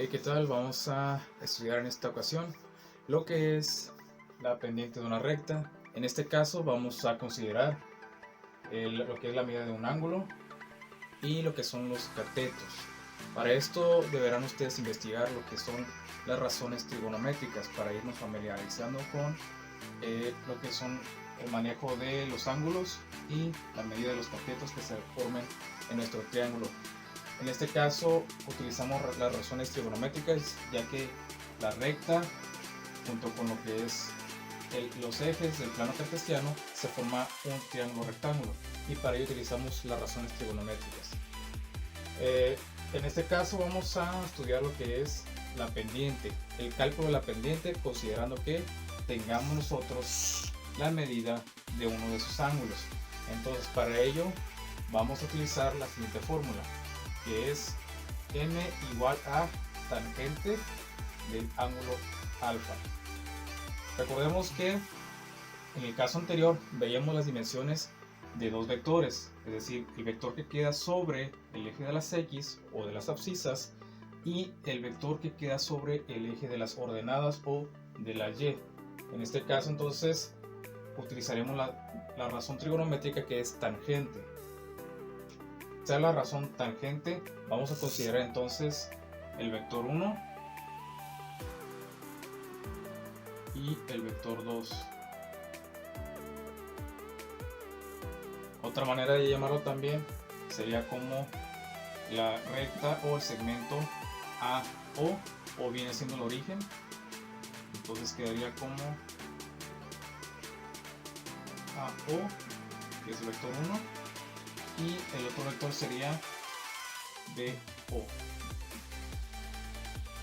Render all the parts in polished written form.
Hey, ¿qué tal? Vamos a estudiar en esta ocasión lo que es la pendiente de una recta. En este caso vamos a considerar lo que es la medida de un ángulo y lo que son los catetos. Para esto deberán ustedes investigar lo que son las razones trigonométricas para irnos familiarizando con lo que son el manejo de los ángulos y la medida de los catetos que se formen en nuestro triángulo. En este caso utilizamos las razones trigonométricas, ya que la recta junto con lo que es los ejes del plano cartesiano se forma un triángulo rectángulo, y para ello utilizamos las razones trigonométricas. En este caso vamos a estudiar lo que es la pendiente, el cálculo de la pendiente, considerando que tengamos nosotros la medida de uno de sus ángulos. Entonces, para ello vamos a utilizar la siguiente fórmula, que es m igual a tangente del ángulo alfa. Recordemos que en el caso anterior veíamos las dimensiones de dos vectores, es decir, el vector que queda sobre el eje de las x o de las abscisas y el vector que queda sobre el eje de las ordenadas o de la y. En este caso entonces utilizaremos la razón trigonométrica, que es tangente. Sea la razón tangente, vamos a considerar entonces el vector 1 y el vector 2. Otra manera de llamarlo también sería como la recta o el segmento AO, o viene siendo el origen. Entonces quedaría como AO, que es el vector 1, y el otro vector sería BO,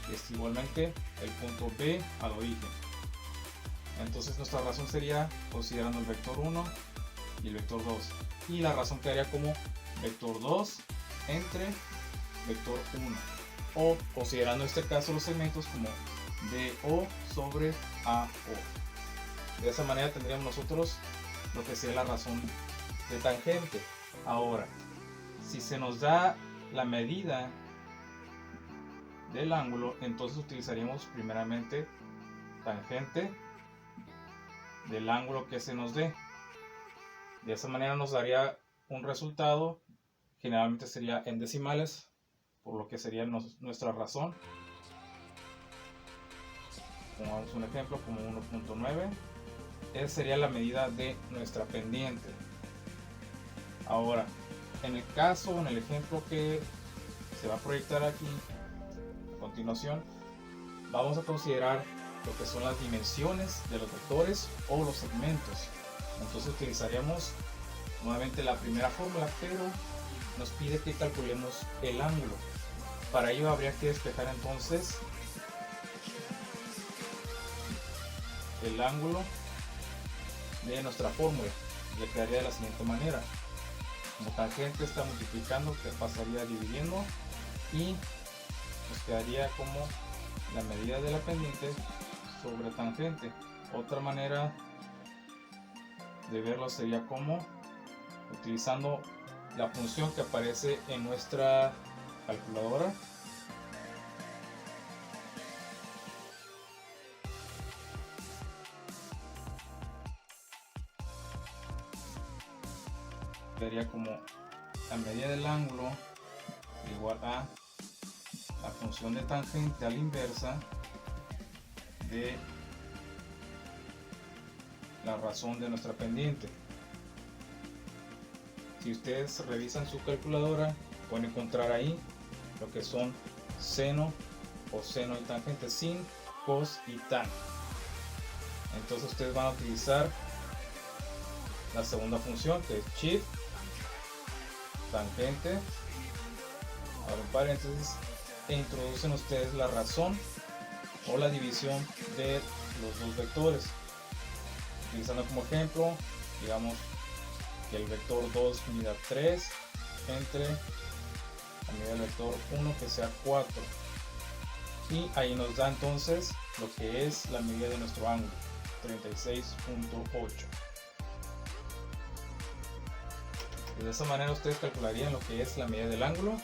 que es igualmente el punto B al origen. Entonces nuestra razón sería considerando el vector 1 y el vector 2, y la razón quedaría como vector 2 entre vector 1, o considerando en este caso los segmentos como BO sobre AO. De esa manera tendríamos nosotros lo que sería la razón de tangente. Ahora, si se nos da la medida del ángulo, entonces utilizaríamos primeramente tangente del ángulo que se nos dé. De esa manera nos daría un resultado, generalmente sería en decimales, por lo que sería nuestra razón. Pongamos un ejemplo como 1.9. Esa sería la medida de nuestra pendiente. Ahora, en el caso, en el ejemplo que se va a proyectar aquí a continuación, vamos a considerar lo que son las dimensiones de los vectores o los segmentos. Entonces utilizaríamos nuevamente la primera fórmula, pero nos pide que calculemos el ángulo. Para ello habría que despejar entonces el ángulo de nuestra fórmula, y quedaría de la siguiente manera: como tangente está multiplicando, que pasaría dividiendo, y nos quedaría como la medida de la pendiente sobre tangente. Otra manera de verlo sería como utilizando la función que aparece en nuestra calculadora. Sería como la medida del ángulo igual a la función de tangente a la inversa de la razón de nuestra pendiente. Si ustedes revisan su calculadora, pueden encontrar ahí lo que son seno, coseno y tangente, sin, cos y tan. Entonces ustedes van a utilizar la segunda función, que es shift, tangente, abren paréntesis, e introducen ustedes la razón o la división de los dos vectores. Utilizando como ejemplo, digamos que el vector 2 mida 3 entre la medida del vector 1, que sea 4, y ahí nos da entonces lo que es la medida de nuestro ángulo, 36.8. De esa manera ustedes calcularían lo que es la medida del ángulo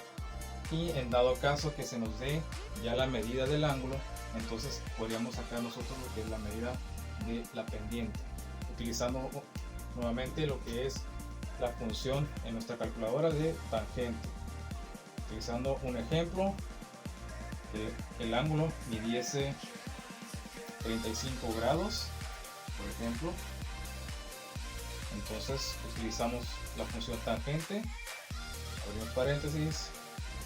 y en dado caso que se nos dé ya la medida del ángulo, entonces podríamos sacar nosotros lo que es la medida de la pendiente, utilizando nuevamente lo que es la función en nuestra calculadora de tangente. Utilizando un ejemplo, que el ángulo midiese 35 grados, por ejemplo. Entonces utilizamos la función tangente, abrimos paréntesis,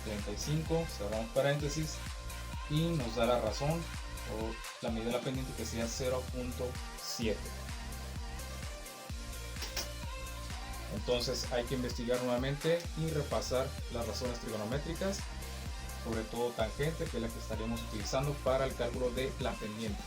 35, cerramos paréntesis y nos da la razón o la medida de la pendiente, que sea 0.7. Entonces hay que investigar nuevamente y repasar las razones trigonométricas, sobre todo tangente, que es la que estaremos utilizando para el cálculo de la pendiente.